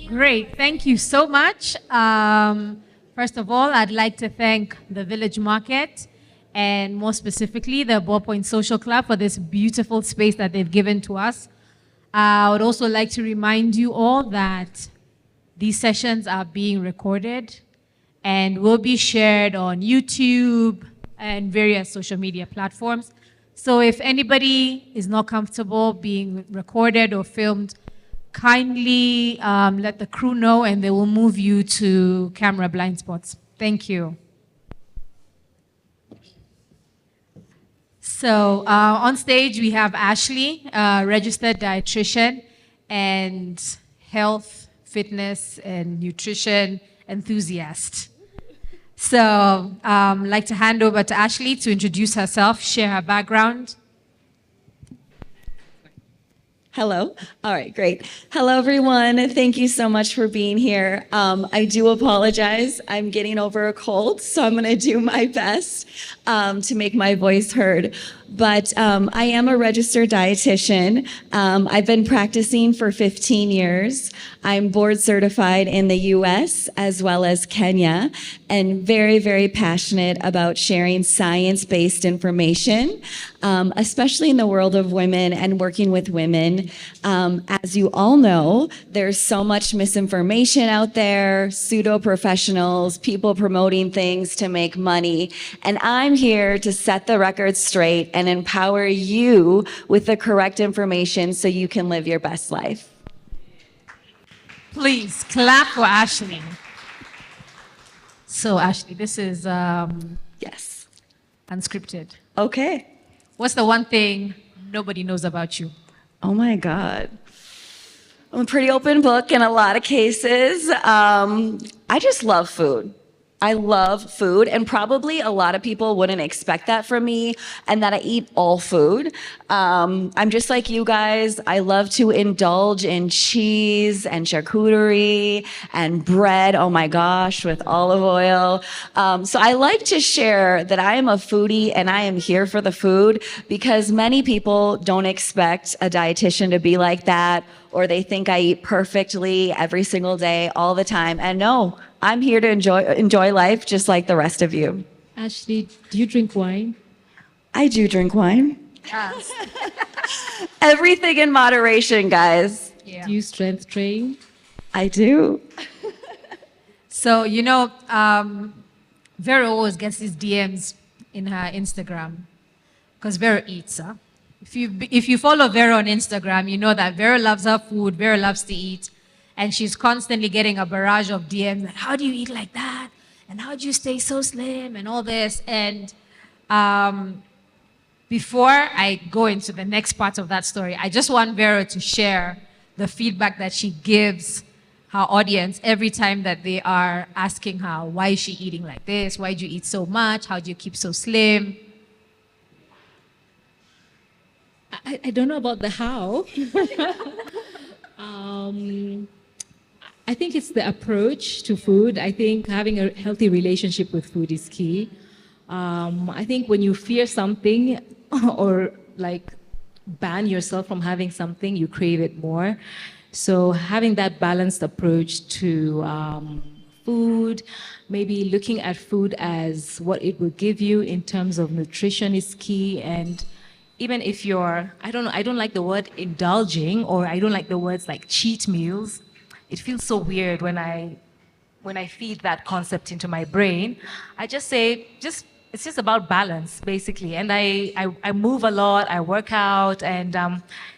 Great. Thank you so much. First of all, I'd like to thank the Village Market and more specifically the Ballpoint Social Club for this beautiful space that they've given to us. I would also like to remind you all that these sessions are being recorded and will be shared on YouTube and various social media platforms. So if anybody is not comfortable being recorded or filmed, kindly let the crew know and they will move you to camera blind spots. Thank you. So on stage we have Ashley, registered dietitian and health, fitness and nutrition enthusiast. So I'd like to hand over to Ashley to introduce herself, share her background. Hello. All right, great. Hello, everyone. Thank you so much for being here. I do apologize. I'm getting over a cold, so I'm going to do my best to make my voice heard. But I am a registered dietitian. I've been practicing for 15 years. I'm board certified in the US as well as Kenya, and very, very passionate about sharing science-based information, especially in the world of women and working with women. As you all know, there's so much misinformation out there, pseudo-professionals, people promoting things to make money, and I'm here to set the record straight and empower you with the correct information so you can live your best life. Please clap for Ashley. So Ashley, this is Yes. unscripted. Okay. What's the one thing nobody knows about you? Oh my God. I'm a pretty open book in a lot of cases. I just love food. I love food, and probably a lot of people wouldn't expect that from me, and that I eat all food. I'm just like you guys. I love to indulge in cheese and charcuterie and bread, oh my gosh, with olive oil. So I like to share that I am a foodie and I am here for the food, because many people don't expect a dietitian to be like that, or they think I eat perfectly every single day, all the time. And no, I'm here to enjoy life just like the rest of you. Ashley, do you drink wine? I do drink wine. Yes. Everything in moderation, guys. Yeah. Do you strength train? I do. So, you know, Vera always gets these DMs in her Instagram because Vera eats, huh? If you follow Vera on Instagram, you know that Vera loves her food, Vera loves to eat, and she's constantly getting a barrage of DMs. Like, how do you eat like that? And how do you stay so slim? And all this. And before I go into the next part of that story, I just want Vera to share the feedback that she gives her audience every time that they are asking her, why is she eating like this? Why do you eat so much? How do you keep so slim? I don't know about the how. I think it's the approach to food. I think having a healthy relationship with food is key. I think when you fear something or like ban yourself from having something, you crave it more. So having that balanced approach to food, maybe looking at food as what it will give you in terms of nutrition is key. And even if you're, I don't like the word indulging, or I don't like the words like cheat meals. It feels so weird when I feed that concept into my brain. I just say, it's just about balance, basically. And I move a lot, I work out, and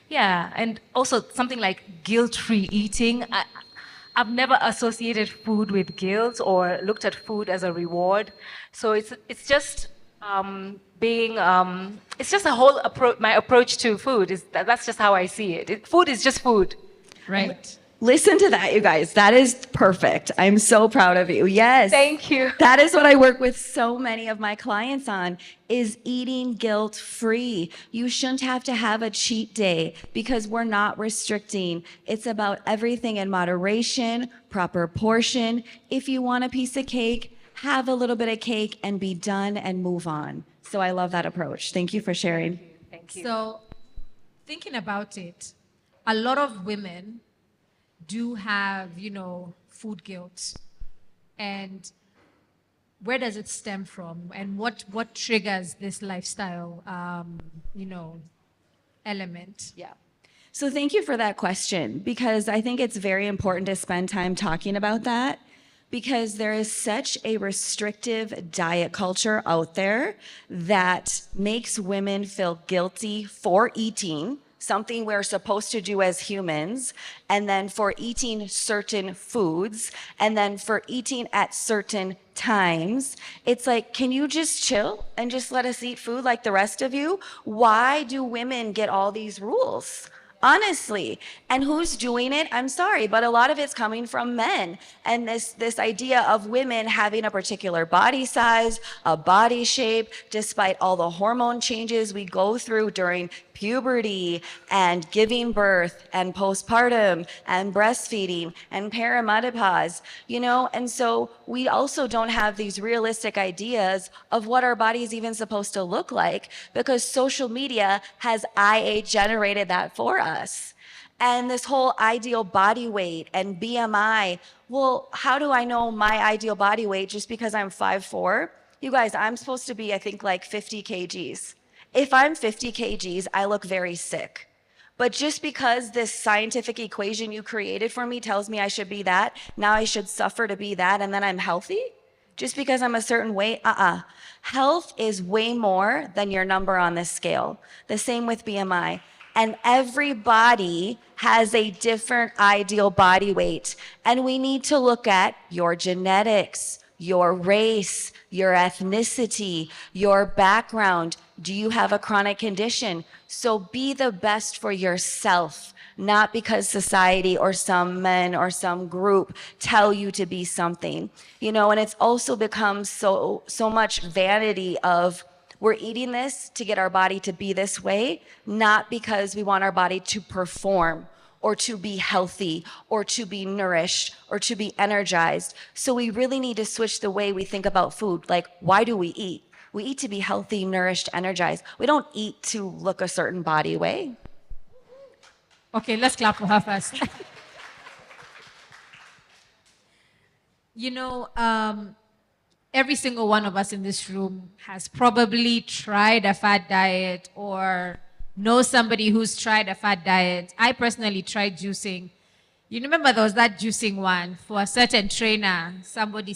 yeah, and also something like guilt-free eating. I've never associated food with guilt or looked at food as a reward. So it's just it's just a whole approach. My approach to food is that's just how I see it. Food is just food, right? Listen to that, you guys. That is perfect. I'm so proud of you. Yes. Thank you. That is what I work with so many of my clients on, is eating guilt-free. You shouldn't have to have a cheat day because we're not restricting. It's about everything in moderation, proper portion. If you want a piece of cake, have a little bit of cake and be done and move on. So I love that approach. Thank you for sharing. Thank you. So thinking about it, a lot of women do have, food guilt. And where does it stem from? And what triggers this lifestyle, element? Yeah. So thank you for that question, because I think it's very important to spend time talking about that, because there is such a restrictive diet culture out there that makes women feel guilty for eating something we're supposed to do as humans, and then for eating certain foods, and then for eating at certain times. It's like, can you just chill and just let us eat food like the rest of you? Why do women get all these rules? Honestly. And who's doing it? I'm sorry, but a lot of it's coming from men. And this idea of women having a particular body size, a body shape, despite all the hormone changes we go through during puberty and giving birth and postpartum and breastfeeding and perimenopause, and so we also don't have these realistic ideas of what our body is even supposed to look like, because social media has IA generated that for us. And this whole ideal body weight and BMI, well, how do I know my ideal body weight just because I'm 5'4"? You guys, I'm supposed to be, I think, like 50 kgs. If I'm 50 kgs, I look very sick. But just because this scientific equation you created for me tells me I should be that, now I should suffer to be that, and then I'm healthy? Just because I'm a certain weight? Health is way more than your number on this scale. The same with BMI. And every body has a different ideal body weight. And we need to look at your genetics, your race, your ethnicity, your background. Do you have a chronic condition? So be the best for yourself, not because society or some men or some group tell you to be something. And it's also become so much vanity of, we're eating this to get our body to be this way, not because we want our body to perform or to be healthy or to be nourished or to be energized. So we really need to switch the way we think about food. Like, why do we eat? We eat to be healthy, nourished, energized. We don't eat to look a certain body way. Okay, let's clap for her first. Every single one of us in this room has probably tried a fad diet or know somebody who's tried a fad diet. I personally tried juicing. You remember there was that juicing one for a certain trainer, somebody,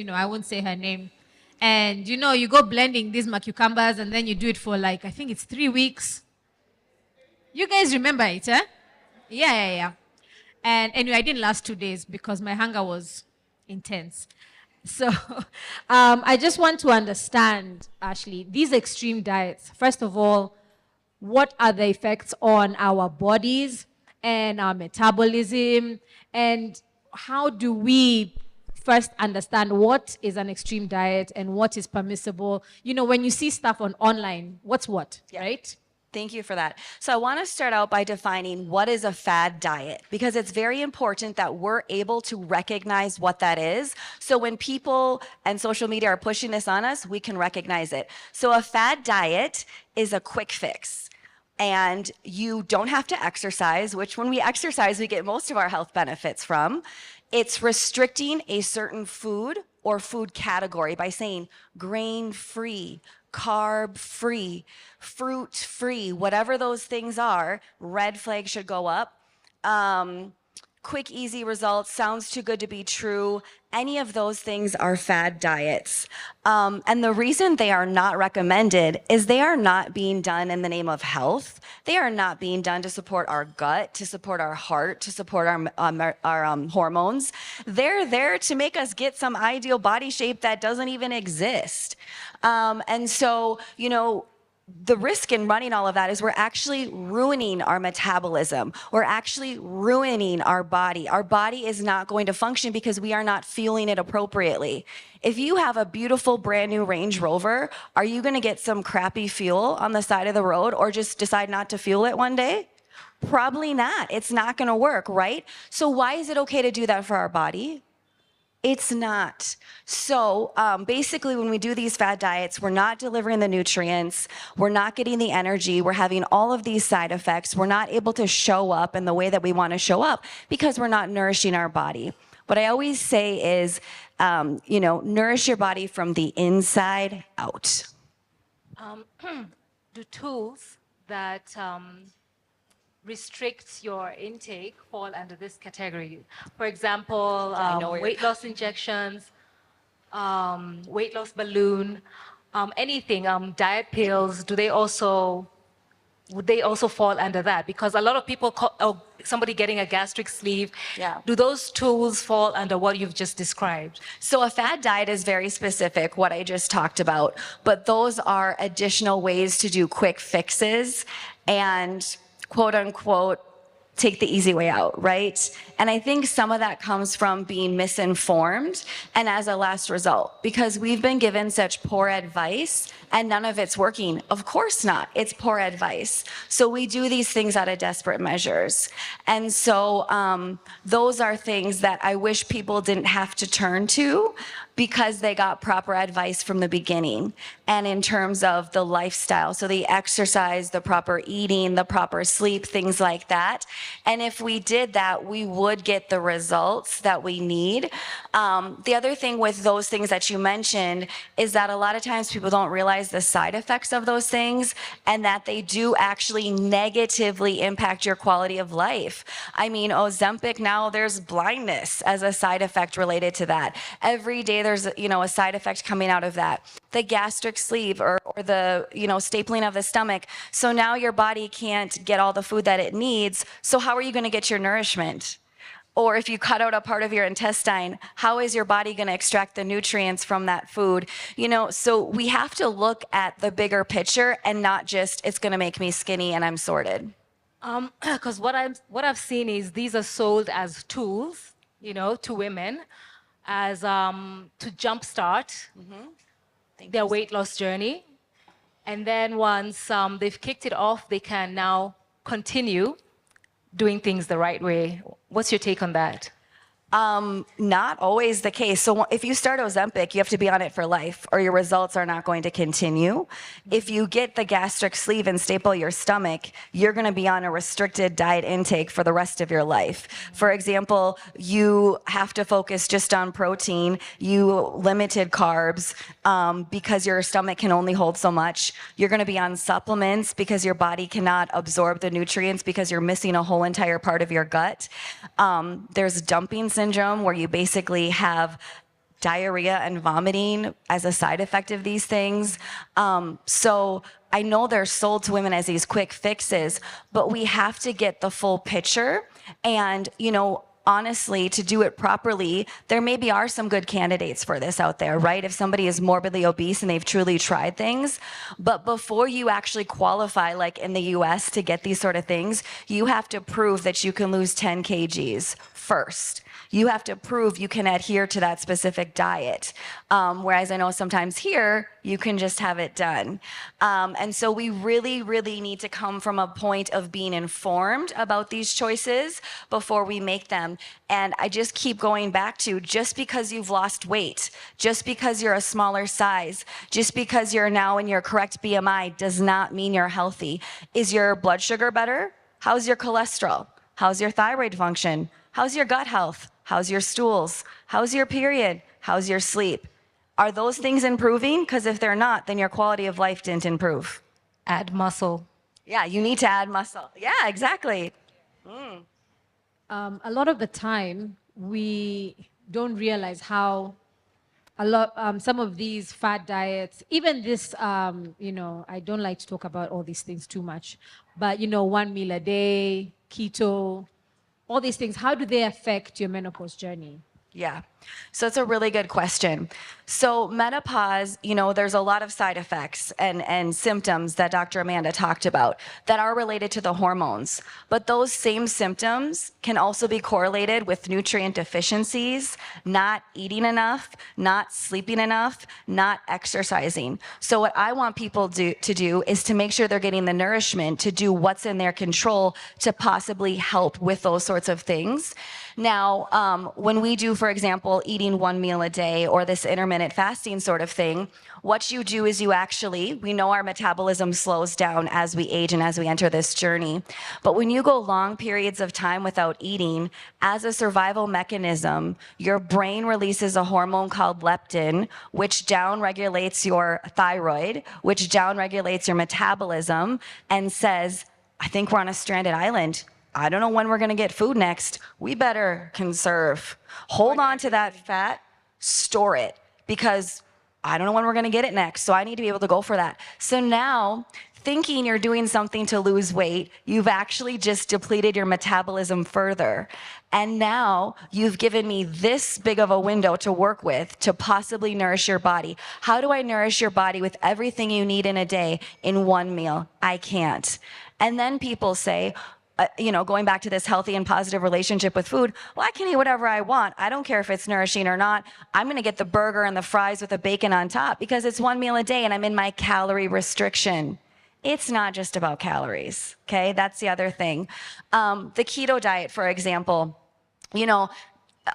I won't say her name. And you go blending these cucumbers and then you do it for I think it's 3 weeks. You guys remember it, eh? Yeah. And anyway, I didn't last 2 days because my hunger was intense. So I just want to understand, Ashley, these extreme diets, first of all, what are the effects on our bodies and our metabolism? And how do we first understand what is an extreme diet and what is permissible? When you see stuff online, what's what, Yeah. right? Thank you for that. So I want to start out by defining what is a fad diet, because it's very important that we're able to recognize what that is. So when people and social media are pushing this on us, we can recognize it. So a fad diet is a quick fix. And you don't have to exercise, which when we exercise, we get most of our health benefits from. It's restricting a certain food or food category by saying grain-free, carb-free, fruit-free, whatever those things are. Red flag should go up. Quick, easy results, sounds too good to be true. Any of those things are fad diets. And the reason they are not recommended is they are not being done in the name of health. They are not being done to support our gut, to support our heart, to support our hormones. They're there to make us get some ideal body shape that doesn't even exist. And so, the risk in running all of that is we're actually ruining our metabolism. We're actually ruining our body. Our body is not going to function because we are not fueling it appropriately. If you have a beautiful brand new Range Rover, are you going to get some crappy fuel on the side of the road or just decide not to fuel it one day? Probably not. It's not going to work, right? So why is it okay to do that for our body? It's not. So basically, when we do these fad diets, we're not delivering the nutrients, we're not getting the energy, we're having all of these side effects, we're not able to show up in the way that we want to show up because we're not nourishing our body. What I always say is, nourish your body from the inside out. Do tools that restrict your intake fall under this category? For example, weight loss injections, weight loss balloon, anything, diet pills, would they also fall under that? Because a lot of people call, somebody getting a gastric sleeve. Yeah. Do those tools fall under what you've just described? So a fad diet is very specific, what I just talked about, but those are additional ways to do quick fixes and quote unquote, take the easy way out, right? And I think some of that comes from being misinformed and as a last result, because we've been given such poor advice and none of it's working. Of course not, it's poor advice. So we do these things out of desperate measures. And so those are things that I wish people didn't have to turn to because they got proper advice from the beginning. And in terms of the lifestyle, so the exercise, the proper eating, the proper sleep, things like that. And if we did that, we would get the results that we need. The other thing with those things that you mentioned is that a lot of times people don't realize the side effects of those things and that they do actually negatively impact your quality of life. I mean, Ozempic, now there's blindness as a side effect related to that. Every day there's a side effect coming out of that. The gastric sleeve or the stapling of the stomach. So now your body can't get all the food that it needs. So how are you going to get your nourishment? Or if you cut out a part of your intestine, how is your body going to extract the nutrients from that food? So we have to look at the bigger picture and not just, it's going to make me skinny and I'm sorted. Because what I've seen is these are sold as tools, to women, as to jumpstart their weight loss journey. And then once they've kicked it off, they can now continue doing things the right way. What's your take on that? Not always the case. So if you start Ozempic, you have to be on it for life or your results are not going to continue. If you get the gastric sleeve and staple your stomach, you're going to be on a restricted diet intake for the rest of your life. For example, you have to focus just on protein, you limited carbs because your stomach can only hold so much. You're going to be on supplements because your body cannot absorb the nutrients because you're missing a whole entire part of your gut. There's dumping syndrome where you basically have diarrhea and vomiting as a side effect of these things. So I know they're sold to women as these quick fixes, but we have to get the full picture. And, honestly, to do it properly, there maybe are some good candidates for this out there, right? If somebody is morbidly obese and they've truly tried things, but before you actually qualify, like in the US, to get these sort of things, you have to prove that you can lose 10 kgs first. You have to prove you can adhere to that specific diet. Whereas I know sometimes here, you can just have it done. And so we really, really need to come from a point of being informed about these choices before we make them. And I just keep going back to, just because you've lost weight, just because you're a smaller size, just because you're now in your correct BMI does not mean you're healthy. Is your blood sugar better? How's your cholesterol? How's your thyroid function? How's your gut health? How's your stools? How's your period? How's your sleep? Are those things improving? Because if they're not, then your quality of life didn't improve. Add muscle. Yeah, you need to add muscle. Yeah, exactly. A lot of the time, we don't realize how some of these fad diets, even this, I don't like to talk about all these things too much, but 1 meal a day, keto, all these things, how do they affect your menopause journey? Yeah. So it's a really good question. So menopause, there's a lot of side effects and symptoms that Dr. Amanda talked about that are related to the hormones. But those same symptoms can also be correlated with nutrient deficiencies, not eating enough, not sleeping enough, not exercising. So what I want people to do is to make sure they're getting the nourishment to do what's in their control to possibly help with those sorts of things. Now, when we do for example, eating one meal a day or this intermittent fasting sort of thing, what you do is we know our metabolism slows down as we age and as we enter this journey. But when you go long periods of time without eating, as a survival mechanism, your brain releases a hormone called leptin, which downregulates your thyroid, which downregulates your metabolism, and says, I think we're on a stranded island. I don't know when we're going to get food next. We better conserve. Hold on to that fat, store it, because I don't know when we're going to get it next. So I need to be able to go for that. So now, thinking you're doing something to lose weight, you've actually just depleted your metabolism further. And now you've given me this big of a window to work with to possibly nourish your body. How do I nourish your body with everything you need in a day in one meal? I can't. And then people say, going back to this healthy and positive relationship with food, well, I can eat whatever I want. I don't care if it's nourishing or not. I'm going to get the burger and the fries with the bacon on top because it's one meal a day and I'm in my calorie restriction. It's not just about calories, okay? That's the other thing. The keto diet, for example,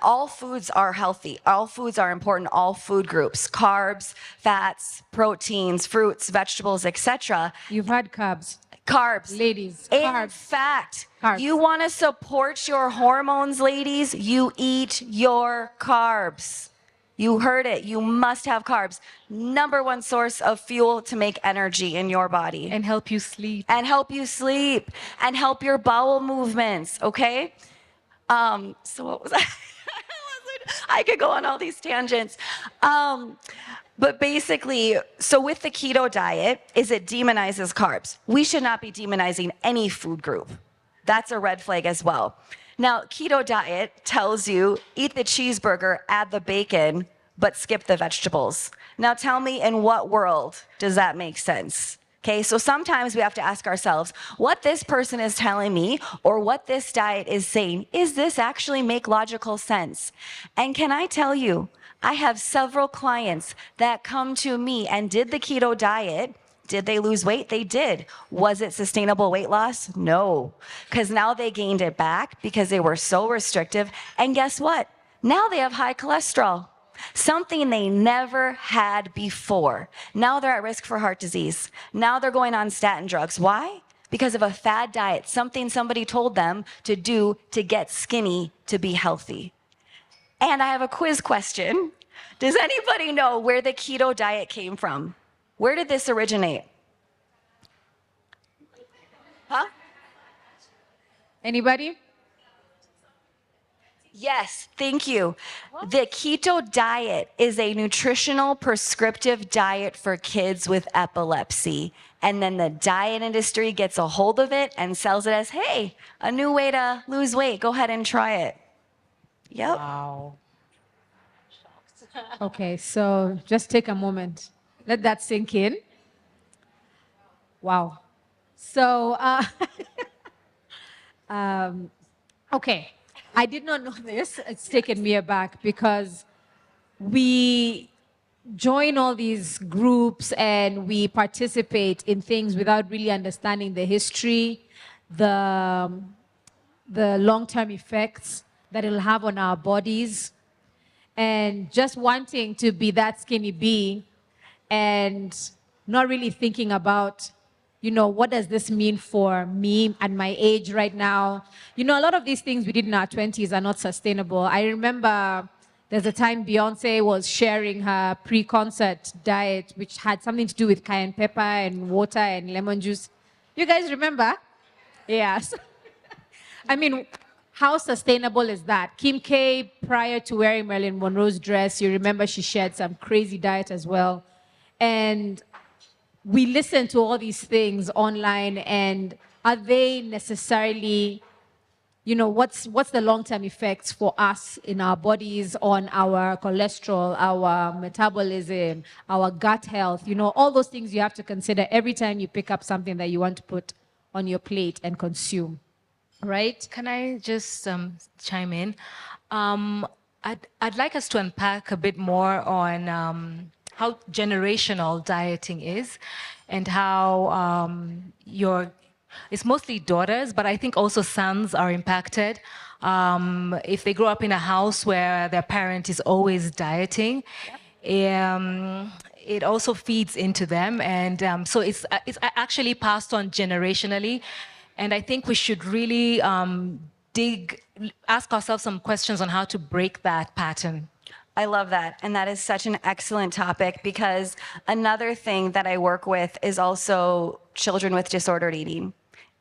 all foods are healthy. All foods are important. All food groups, carbs, fats, proteins, fruits, vegetables, etc. You've had carbs. Carbs. Ladies, In carbs. fact, Carbs. You want to support your hormones, ladies, you eat your carbs. You heard it. You must have carbs. Number one source of fuel to make energy in your body. And help you sleep. And help you sleep. And help your bowel movements, okay? So what was I? I could go on all these tangents. But basically, so with the keto diet, it demonizes carbs. We should not be demonizing any food group. That's a red flag as well. Now, keto diet tells you, eat the cheeseburger, add the bacon, but skip the vegetables. Now tell me, in what world does that make sense? Okay, so sometimes we have to ask ourselves, what this person is telling me or what this diet is saying, is this actually make logical sense? And can I tell you, I have several clients that come to me and did the keto diet. Did they lose weight? They did. Was it sustainable weight loss? No, because now they gained it back because they were so restrictive. And guess what? Now they have high cholesterol. Something they never had before. Now they're at risk for heart disease. Now they're going on statin drugs. Why? Because of a fad diet, something somebody told them to do to get skinny, to be healthy. And I have a quiz question. Does anybody know where the keto diet came from? Where did this originate? Huh? Anybody? Yes, thank you. The keto diet is a nutritional prescriptive diet for kids with epilepsy. And then the diet industry gets a hold of it and sells it as, hey, a new way to lose weight. Go ahead and try it. Yep. Wow. Okay, so just take a moment. Let that sink in. Wow. So, okay. I did not know this. It's taken me aback because we join all these groups and we participate in things without really understanding the history, the long-term effects that it'll have on our bodies, and just wanting to be that skinny bee and not really thinking about, what does this mean for me at my age right now? A lot of these things we did in our 20s are not sustainable. I remember there's a time Beyonce was sharing her pre-concert diet, which had something to do with cayenne pepper and water and lemon juice. You guys remember? Yes. I mean, how sustainable is that? Kim K, prior to wearing Marilyn Monroe's dress, you remember she shared some crazy diet as well. And we listen to all these things online, and are they necessarily, what's the long-term effects for us in our bodies, on our cholesterol, our metabolism, our gut health, all those things you have to consider every time you pick up something that you want to put on your plate and consume, right? Can I just chime in? I'd like us to unpack a bit more on how generational dieting is and how it's mostly daughters, but I think also sons are impacted. If they grow up in a house where their parent is always dieting, it also feeds into them, and so it's actually passed on generationally. And I think we should really ask ourselves some questions on how to break that pattern. I love that. And that is such an excellent topic, because another thing that I work with is also children with disordered eating.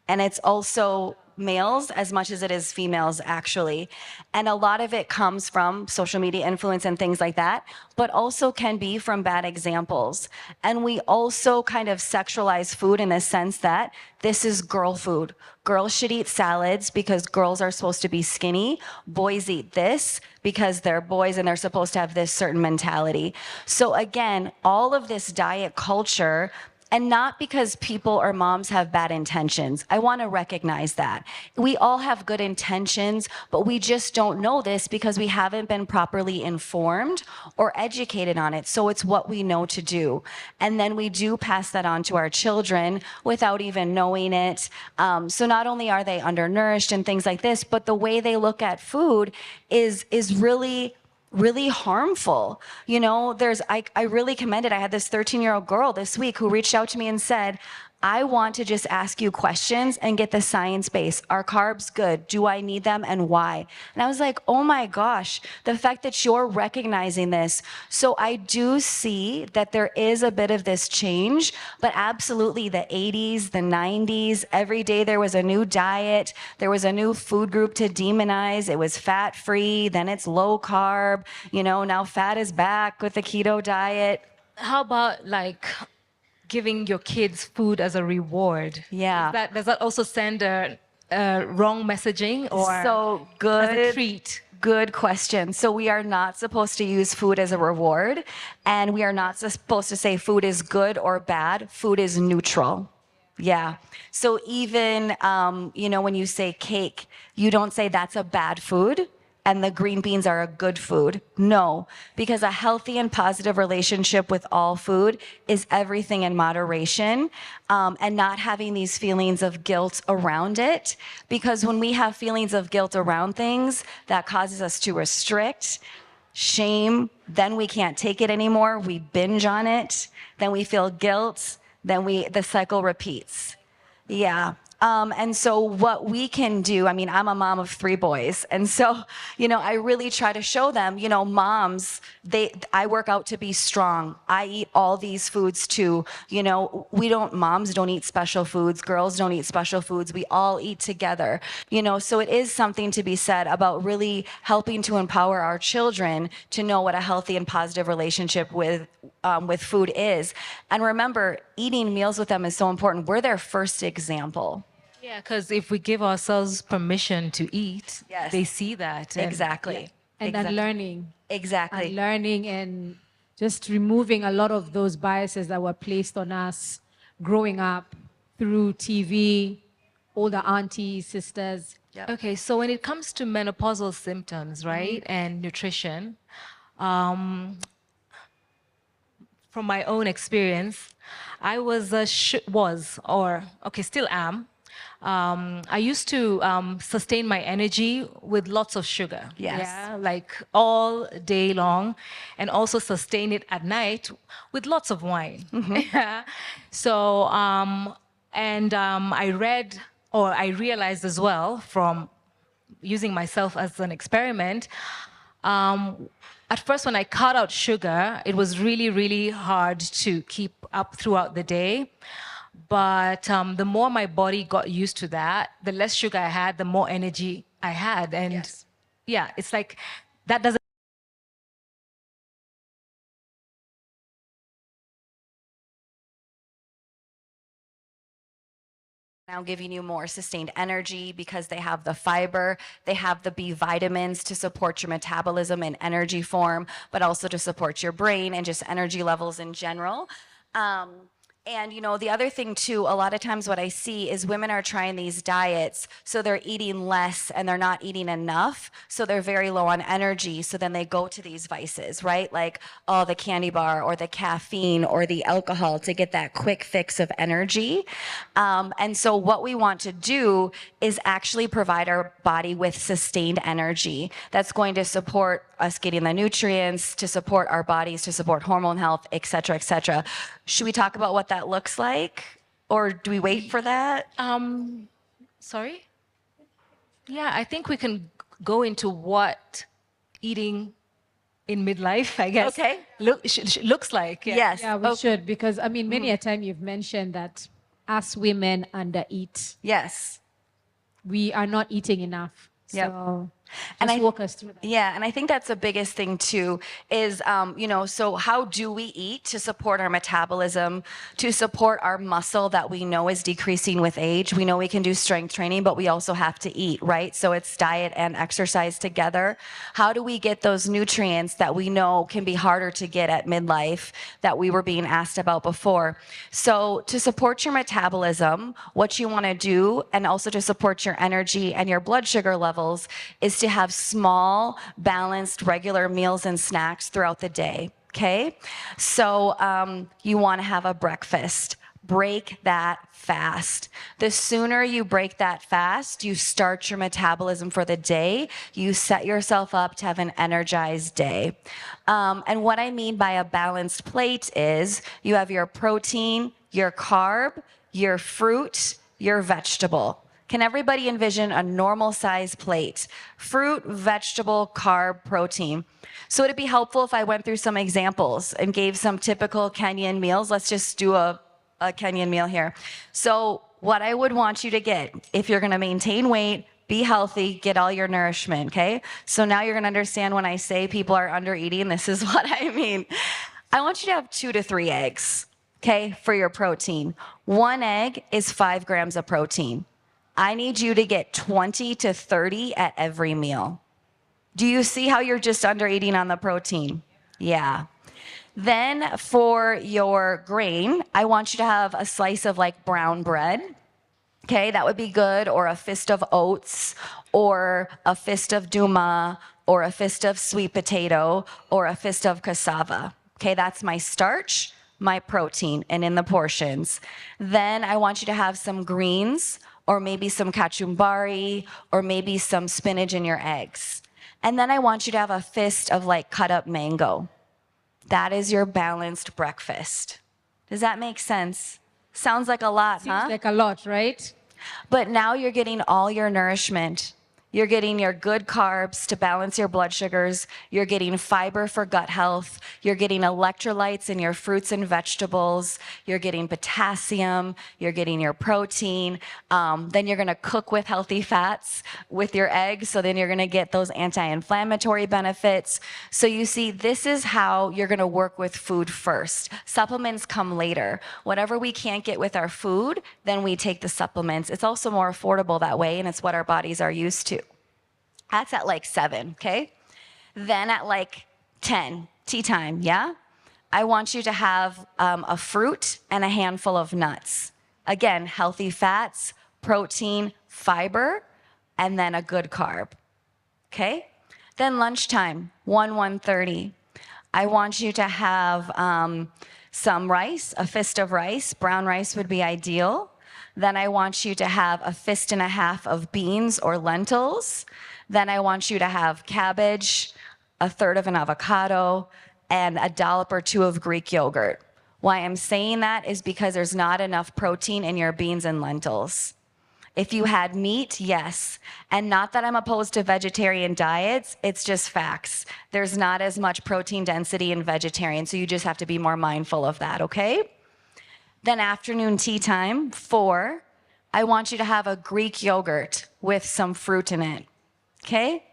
And it's also males as much as it is females, actually. And a lot of it comes from social media influence and things like that, but also can be from bad examples. And we also kind of sexualize food in a sense that this is girl food. Girls should eat salads because girls are supposed to be skinny. Boys eat this because they're boys and they're supposed to have this certain mentality. So again, all of this diet culture, and not because people or moms have bad intentions. I want to recognize that. We all have good intentions, but we just don't know this because we haven't been properly informed or educated on it. So it's what we know to do. And then we do pass that on to our children without even knowing it. So not only are they undernourished and things like this, but the way they look at food is really harmful. You know, I really commend it. I had this 13-year-old girl this week who reached out to me and said, I want to just ask you questions and get the science base. Are carbs good? Do I need them, and why? And I was like, oh my gosh, the fact that you're recognizing this. So I do see that there is a bit of this change, but absolutely the 80s, the 90s, every day there was a new diet. There was a new food group to demonize. It was fat-free, then it's low carb. You know, now fat is back with the keto diet. How about like giving your kids food as a reward? Yeah. Does that also send a wrong messaging, or so good, as a treat? Good question. So we are not supposed to use food as a reward, and we are not supposed to say food is good or bad. Food is neutral. Yeah. So even, you know, when you say cake, you don't say that's a bad food and the green beans are a good food. No, because a healthy and positive relationship with all food is everything in moderation, and not having these feelings of guilt around it. Because when we have feelings of guilt around things, that causes us to restrict, shame, then we can't take it anymore. We binge on it, then we feel guilt, then the cycle repeats. Yeah. And so what we can do, I mean, I'm a mom of 3 boys. And so, you know, I really try to show them, you know, moms, I work out to be strong. I eat all these foods too. You know, moms don't eat special foods. Girls don't eat special foods. We all eat together, you know, so it is something to be said about really helping to empower our children to know what a healthy and positive relationship with food is. And remember, eating meals with them is so important. We're their first example. Yeah, because if we give ourselves permission to eat, Yes. they see that. Exactly. Yeah. And Exactly. then learning. Exactly. And learning and just removing a lot of those biases that were placed on us growing up through TV, older aunties, sisters. Yep. Okay, so when it comes to menopausal symptoms, right, and nutrition, from my own experience, I still am. I used to sustain my energy with lots of sugar. Yes. Yeah, like all day long, and also sustain it at night with lots of wine. Yeah. So, I read, or I realized as well from using myself as an experiment, at first when I cut out sugar, it was really, really hard to keep up throughout the day. But the more my body got used to that, the less sugar I had, the more energy I had. And Yes. yeah, it's like that doesn't. Now giving you more sustained energy because they have the fiber, they have the B vitamins to support your metabolism in energy form, but also to support your brain and just energy levels in general. And, the other thing too, a lot of times what I see is women are trying these diets, so they're eating less and they're not eating enough, so they're very low on energy, so then they go to these vices, right? Like, oh, the candy bar or the caffeine or the alcohol to get that quick fix of energy. And so what we want to do is actually provide our body with sustained energy that's going to support us getting the nutrients, to support our bodies, to support hormone health, et cetera, et cetera. Should we talk about what that looks like? Or do we wait for that? Sorry? Yeah, I think we can go into what eating in midlife, I guess. Okay. Looks like. Yeah. Yes. Yeah, we should, because I mean, many a time you've mentioned that us women undereat. Yes. We are not eating enough. Yep. So And just walk us through that. Yeah, and I think that's the biggest thing too is, so how do we eat to support our metabolism, to support our muscle that we know is decreasing with age? We know we can do strength training, but we also have to eat, right? So it's diet and exercise together. How do we get those nutrients that we know can be harder to get at midlife that we were being asked about before? So to support your metabolism, what you want to do, and also to support your energy and your blood sugar levels, is to have small, balanced, regular meals and snacks throughout the day, okay? So you want to have a breakfast. Break that fast. The sooner you break that fast, you start your metabolism for the day, you set yourself up to have an energized day. And what I mean by a balanced plate is you have your protein, your carb, your fruit, your vegetable. Can everybody envision a normal size plate? Fruit, vegetable, carb, protein. So would it be helpful if I went through some examples and gave some typical Kenyan meals? Let's just do a Kenyan meal here. So what I would want you to get, if you're gonna maintain weight, be healthy, get all your nourishment, okay? So now you're gonna understand when I say people are under eating, this is what I mean. I want you to have 2 to 3 eggs, okay, for your protein. 1 egg is 5 grams of protein. I need you to get 20 to 30 at every meal. Do you see how you're just under eating on the protein? Yeah. Then for your grain, I want you to have a slice of like brown bread. Okay, that would be good, or a fist of oats, or a fist of duma, or a fist of sweet potato, or a fist of cassava. Okay, that's my starch, my protein, and in the portions. Then I want you to have some greens, or maybe some kachumbari, or maybe some spinach in your eggs. And then I want you to have a fist of like cut up mango. That is your balanced breakfast. Does that make sense? Sounds like a lot, Seems huh? like a lot, right? But now you're getting all your nourishment. You're getting your good carbs to balance your blood sugars. You're getting fiber for gut health. You're getting electrolytes in your fruits and vegetables. You're getting potassium. You're getting your protein. Then you're going to cook with healthy fats with your eggs. So then you're going to get those anti-inflammatory benefits. So you see, this is how you're going to work with food first. Supplements come later. Whatever we can't get with our food, then we take the supplements. It's also more affordable that way, and it's what our bodies are used to. That's at like 7, okay? Then at like 10, tea time, yeah? I want you to have a fruit and a handful of nuts. Again, healthy fats, protein, fiber, and then a good carb, okay? Then lunchtime, 1:30. I want you to have some rice, a fist of rice. Brown rice would be ideal. Then I want you to have a fist and a half of beans or lentils. Then I want you to have cabbage, a third of an avocado, and a dollop or 2 of Greek yogurt. Why I'm saying that is because there's not enough protein in your beans and lentils. If you had meat, yes. And not that I'm opposed to vegetarian diets, it's just facts. There's not as much protein density in vegetarian, so you just have to be more mindful of that, okay? Then afternoon tea time, 4, I want you to have a Greek yogurt with some fruit in it, okay?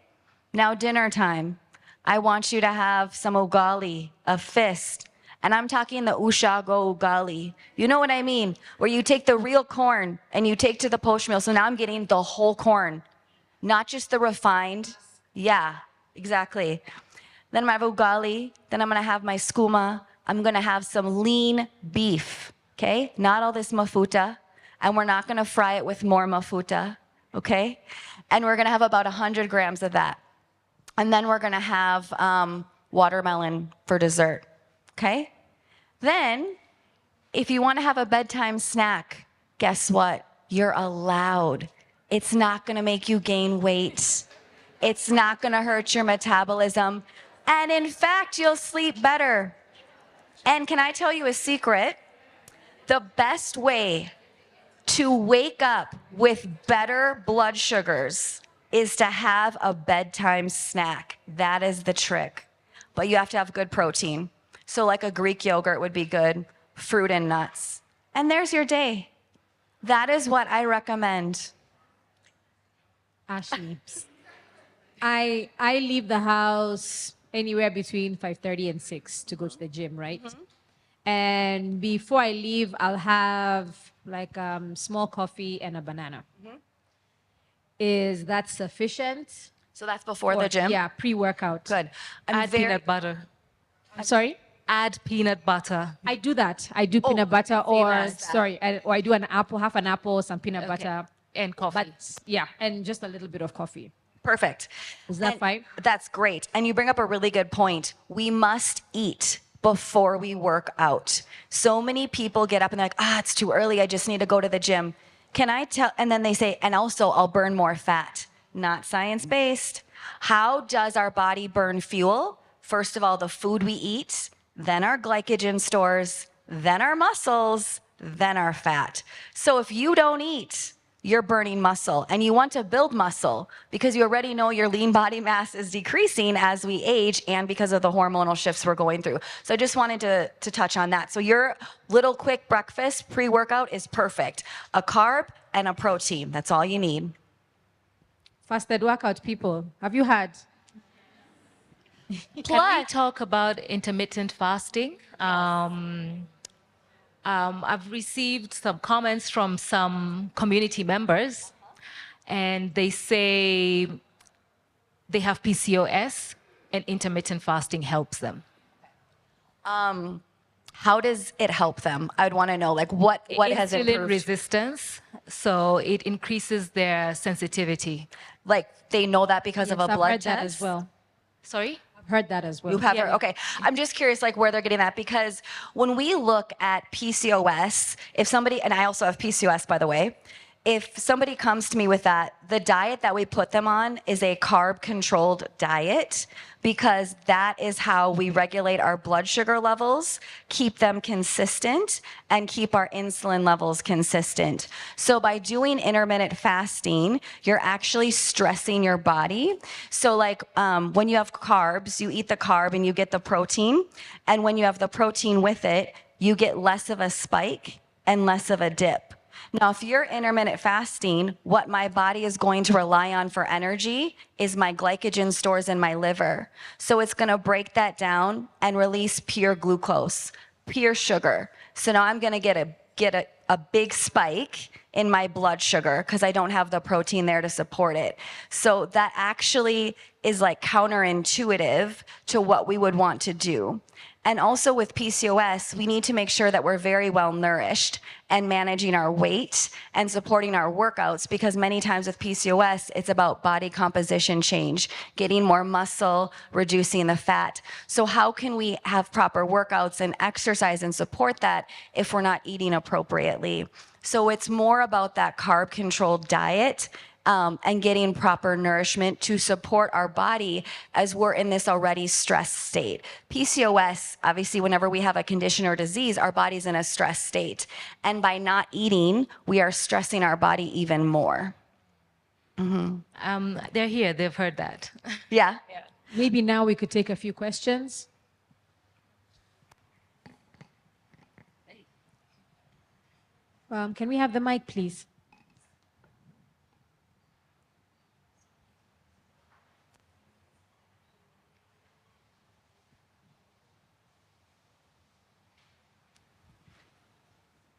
Now dinner time, I want you to have some ugali, a fist. And I'm talking the ushago ugali. You know what I mean? Where you take the real corn and you take to the posh meal. So now I'm getting the whole corn, not just the refined. Yeah, exactly. Then I have ugali. Then I'm gonna have my skuma. I'm gonna have some lean beef. okay? Not all this mafuta, and we're not gonna fry it with more mafuta, okay? And we're gonna have about 100 grams of that. And then we're gonna have watermelon for dessert, okay? Then, if you wanna have a bedtime snack, guess what? You're allowed. It's not gonna make you gain weight. It's not gonna hurt your metabolism. And in fact, you'll sleep better. And can I tell you a secret? The best way to wake up with better blood sugars is to have a bedtime snack. That is the trick. But you have to have good protein. So like a Greek yogurt would be good, fruit and nuts. And there's your day. That is what I recommend. Ashley, I leave the house anywhere between 5:30 and 6 to go to the gym, right? And before I leave, I'll have like small coffee and a banana. Is that sufficient? So that's before the gym? Yeah, pre-workout. Good. Add peanut butter. I'm sorry? Add peanut butter. I do that. I do peanut butter or, or I do an apple, half an apple, some peanut butter. And coffee. But yeah, and just a little bit of coffee. Perfect. Is that fine? That's great. And you bring up a really good point. We must eat before we work out. So many people get up and they're like, it's too early. I just need to go to the gym. Can I tell? And then they say, and also I'll burn more fat. Not science-based. How does our body burn fuel? First of all, the food we eat, then our glycogen stores, then our muscles, then our fat. So if you don't eat, you're burning muscle, and you want to build muscle because you already know your lean body mass is decreasing as we age and because of the hormonal shifts we're going through. So I just wanted to touch on that. So your little quick breakfast pre-workout is perfect. A carb and a protein, that's all you need. Fasted workout people, have you heard? Can we talk about intermittent fasting? I've received some comments from some community members, and they say they have PCOS and intermittent fasting helps them. How does it help them? I'd want to know, like, what has Insulin improved? resistance, so it increases their sensitivity. Like, they know that because of a I've blood heard that test? as well. Sorry? I've heard that as well. You have her? Okay. I'm just curious, like, where they're getting that, because when we look at PCOS, if somebody, and I also have PCOS, by the way, if somebody comes to me with that, the diet that we put them on is a carb-controlled diet, because that is how we regulate our blood sugar levels, keep them consistent, and keep our insulin levels consistent. So by doing intermittent fasting, you're actually stressing your body. So like when you have carbs, you eat the carb and you get the protein. And when you have the protein with it, you get less of a spike and less of a dip. Now, if you're intermittent fasting, what my body is going to rely on for energy is my glycogen stores in my liver. So it's going to break that down and release pure glucose, pure sugar. So now I'm going to get a big spike in my blood sugar because I don't have the protein there to support it. So that actually is like counterintuitive to what we would want to do. And also with PCOS, we need to make sure that we're very well nourished and managing our weight and supporting our workouts, because many times with PCOS, it's about body composition change, getting more muscle, reducing the fat. So how can we have proper workouts and exercise and support that if we're not eating appropriately? So it's more about that carb-controlled diet and getting proper nourishment to support our body as we're in this already stressed state. PCOS, obviously, whenever we have a condition or disease, our body's in a stressed state. And by not eating, we are stressing our body even more. They're here, they've heard that. Yeah? Maybe now we could take a few questions. Can we have the mic, please?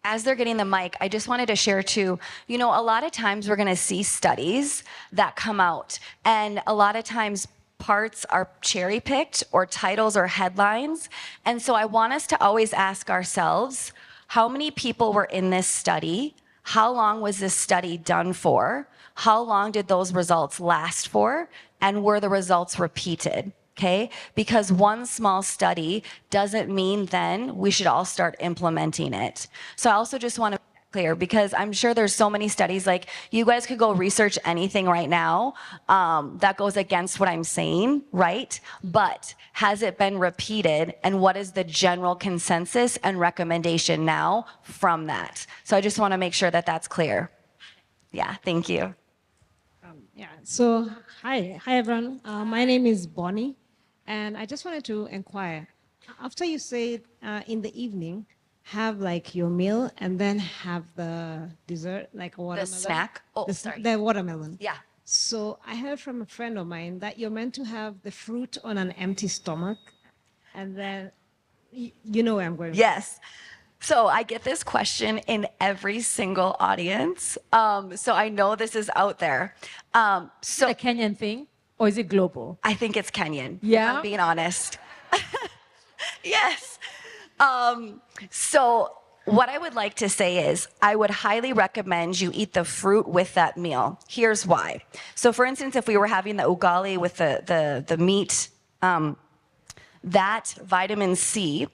As they're getting the mic, I just wanted to share too, you know, a lot of times we're going to see studies that come out, and a lot of times parts are cherry picked or titles or headlines. And so I want us to always ask ourselves, how many people were in this study? How long was this study done for? How long did those results last for? And were the results repeated? Okay, because one small study doesn't mean then we should all start implementing it. So I also just want to clear, because I'm sure there's so many studies, like you guys could go research anything right now that goes against what I'm saying, right? But has it been repeated, and what is the general consensus and recommendation now from that? So I just want to make sure that that's clear. Yeah, thank you. Yeah, so hi everyone. My name is Bonnie, and I just wanted to inquire. After you say in the evening, have like your meal and then have the dessert, like a watermelon. The snack? Oh, sorry. The watermelon. Yeah. So I heard from a friend of mine that you're meant to have the fruit on an empty stomach, and then you know where I'm going. Yes. So I get this question in every single audience. So I know this is out there. So A Kenyan thing, or is it global? I think it's Kenyan. Yeah? If I'm being honest. Yes. So what I would like to say is I would highly recommend you eat the fruit with that meal. Here's why. So for instance, if we were having the ugali with the meat, that vitamin C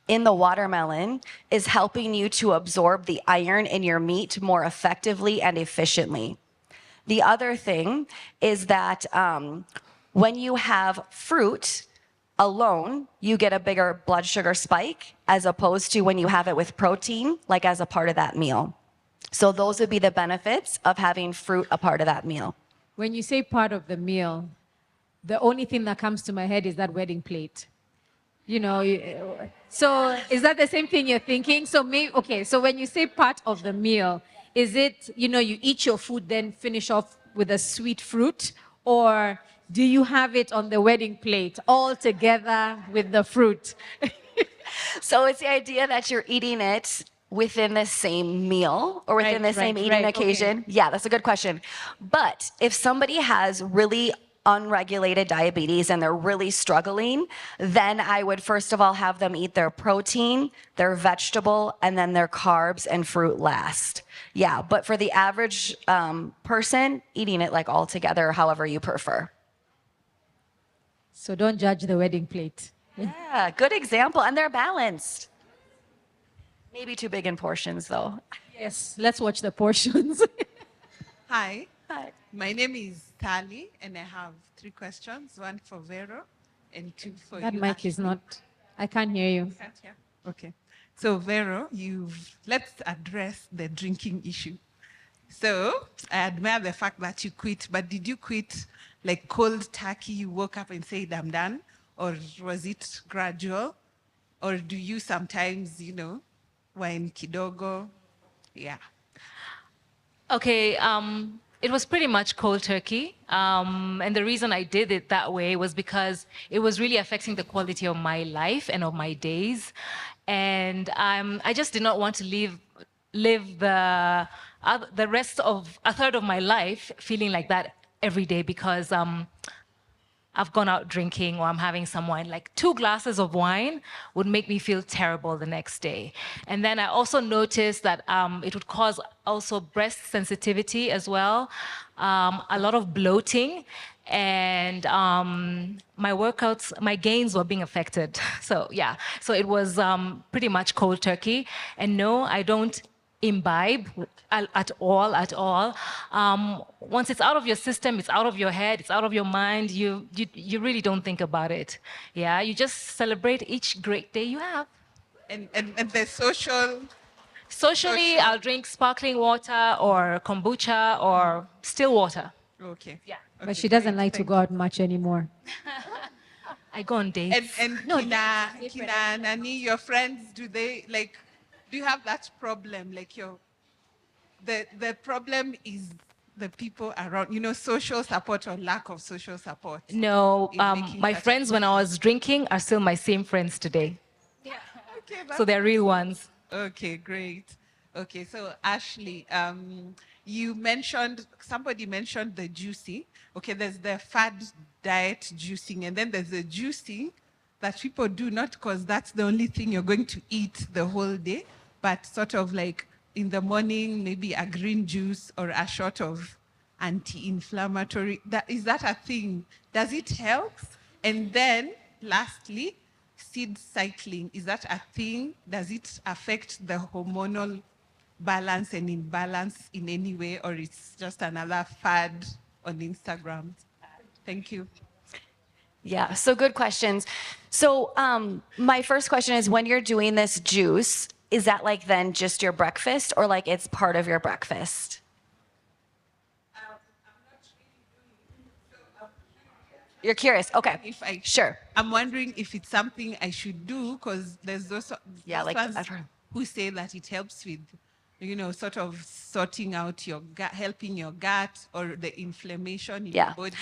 in the watermelon is helping you to absorb the iron in your meat more effectively and efficiently. The other thing is that when you have fruit alone, you get a bigger blood sugar spike as opposed to when you have it with protein, like as a part of that meal. So those would be the benefits of having fruit a part of that meal. When you say part of the meal, the only thing that comes to my head is that wedding plate. You know, so is that the same thing you're thinking? So maybe, okay, so when you say part of the meal, is it, you know, you eat your food, then finish off with a sweet fruit? Or do you have it on the wedding plate all together with the fruit? So it's the idea that you're eating it within the same meal or within the same eating occasion. Okay. Yeah, that's a good question. But if somebody has really unregulated diabetes and they're really struggling, then I would first of all have them eat their protein, their vegetable, and then their carbs and fruit last. Yeah, but for the average person, eating it like all together, however you prefer. So don't judge the wedding plate. Yeah, good example. And they're balanced. Maybe too big in portions, though. Yes, let's watch the portions. Hi. Hi. My name is Tali, and I have 3 questions, one for Vero and 2 for That you. mic Ashley. is not, I can't hear you. Can't hear? Okay. So Vero, let's address the drinking issue. So I admire the fact that you quit, but did you quit like cold turkey? You woke up and said, I'm done? Or was it gradual? Or do you sometimes, wine kidogo? Yeah. Okay, it was pretty much cold turkey. And the reason I did it that way was because it was really affecting the quality of my life and of my days. And I just did not want to live the rest of a third of my life feeling like that every day because I've gone out drinking or I'm having some wine. Like 2 glasses of wine would make me feel terrible the next day. And then I also noticed that it would cause also breast sensitivity as well, a lot of bloating, and my workouts, my gains were being affected. So yeah, so it was pretty much cold turkey. And no, I don't imbibe at all. Once it's out of your system, it's out of your head, it's out of your mind, you really don't think about it. Yeah, you just celebrate each great day you have. And the Socially, I'll drink sparkling water or kombucha or still water. Okay. Yeah. Okay, But she doesn't great, like to thank go out much anymore. I go on dates. And No, Kina, Nani, your friends, do you have that problem? Like the problem is the people around, social support or lack of social support. No, in making my such a friends when I was drinking are still my same friends today. Okay, So they're real ones. Okay, great. Okay, so Ashley, somebody mentioned the juicing. Okay, there's the fad diet juicing, and then there's the juicing that people do not because that's the only thing you're going to eat the whole day, but sort of like in the morning, maybe a green juice or a shot of anti-inflammatory. Is that a thing? Does it help? And then lastly, seed cycling. Is that a thing? Does it affect the hormonal balance and imbalance in any way, or it's just another fad on Instagram? Thank you. Yeah, so good questions. So my first question is, when you're doing this juice, is that like then just your breakfast, or like it's part of your breakfast? You're curious, okay, sure. I'm wondering if it's something I should do, because there's those like ones I've heard. who say that it helps with, sort of sorting out your gut, helping your gut or the inflammation in your body.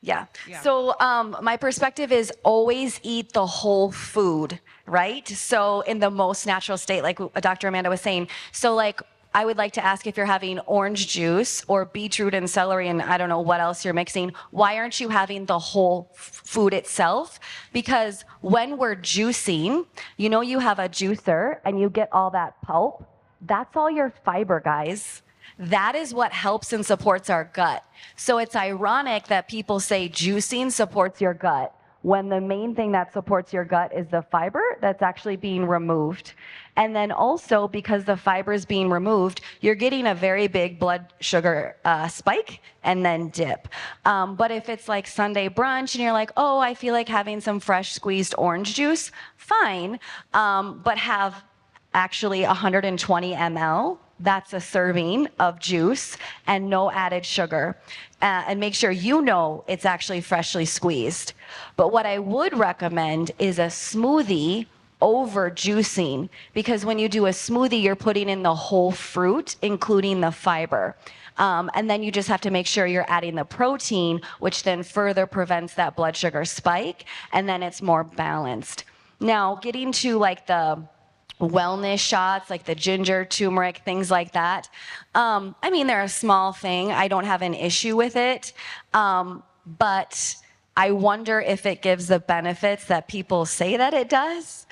Yeah. So my perspective is always eat the whole food, right? So in the most natural state, like Dr. Amanda was saying. So like, I would like to ask, if you're having orange juice or beetroot and celery and I don't know what else you're mixing, why aren't you having the whole food itself? Because when we're juicing, you have a juicer and you get all that pulp. That's all your fiber, guys. That is what helps and supports our gut. So it's ironic that people say juicing supports your gut, when the main thing that supports your gut is the fiber that's actually being removed. And then also, because the fiber is being removed, you're getting a very big blood sugar spike and then dip. But if it's like Sunday brunch and you're like, oh, I feel like having some fresh squeezed orange juice, fine, but have actually 120 ml. That's a serving of juice and no added sugar. And make sure it's actually freshly squeezed. But what I would recommend is a smoothie over juicing, because when you do a smoothie, you're putting in the whole fruit, including the fiber. And then you just have to make sure you're adding the protein, which then further prevents that blood sugar spike, and then it's more balanced. Now, getting to like the wellness shots, like the ginger, turmeric, things like that. They're a small thing. I don't have an issue with it. But I wonder if it gives the benefits that people say that it does.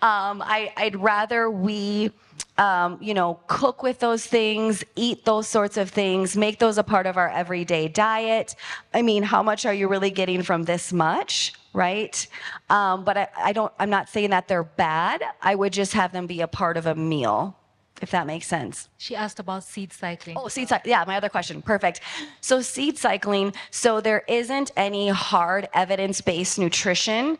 I'd rather we, cook with those things, eat those sorts of things, make those a part of our everyday diet. How much are you really getting from this much? Right? But I'm not saying that they're bad. I would just have them be a part of a meal, if that makes sense. She asked about seed cycling. Oh, seed cycling. Yeah, my other question. Perfect. So seed cycling, so there isn't any hard evidence-based nutrition,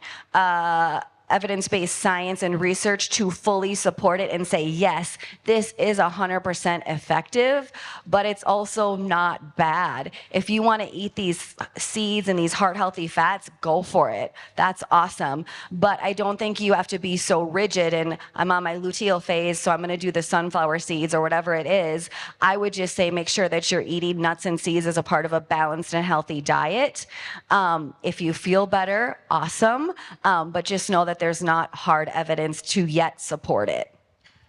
evidence-based science and research to fully support it and say, yes, this is 100% effective, but it's also not bad. If you want to eat these seeds and these heart-healthy fats, go for it. That's awesome. But I don't think you have to be so rigid, and I'm on my luteal phase, so I'm going to do the sunflower seeds or whatever it is. I would just say make sure that you're eating nuts and seeds as a part of a balanced and healthy diet. If you feel better, awesome. But just know that there's not hard evidence to yet support it.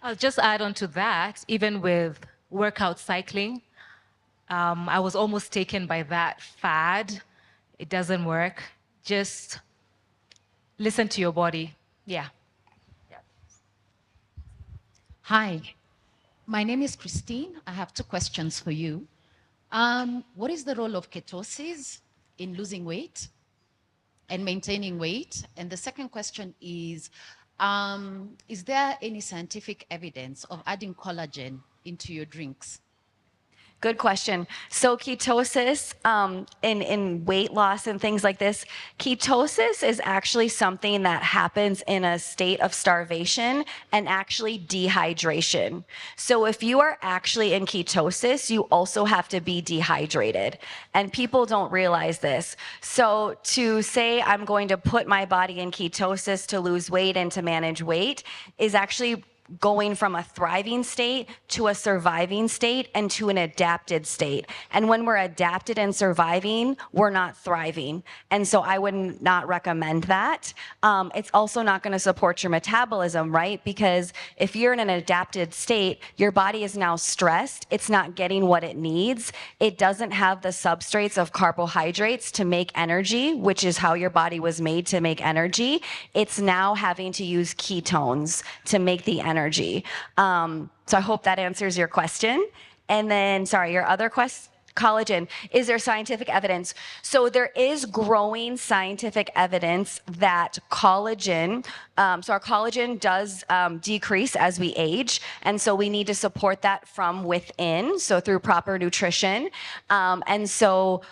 I'll just add on to that, even with workout cycling, I was almost taken by that fad. It doesn't work. Just listen to your body. Yeah. Hi, my name is Christine. I have 2 questions for you. What is the role of ketosis in losing weight and maintaining weight? And the second question is there any scientific evidence of adding collagen into your drinks? Good question. So ketosis in weight loss and things like this, ketosis is actually something that happens in a state of starvation and actually dehydration. So if you are actually in ketosis, you also have to be dehydrated. And people don't realize this. So to say I'm going to put my body in ketosis to lose weight and to manage weight is actually going from a thriving state to a surviving state and to an adapted state. And when we're adapted and surviving, we're not thriving. And so I would not recommend that. It's also not going to support your metabolism, right? Because if you're in an adapted state, your body is now stressed. It's not getting what it needs. It doesn't have the substrates of carbohydrates to make energy, which is how your body was made to make energy. It's now having to use ketones to make the energy. energy. So I hope that answers your question. And then, sorry, your other question. Collagen, is there scientific evidence? So there is growing scientific evidence that collagen, so our collagen does decrease as we age, and so we need to support that from within, so through proper nutrition. And so,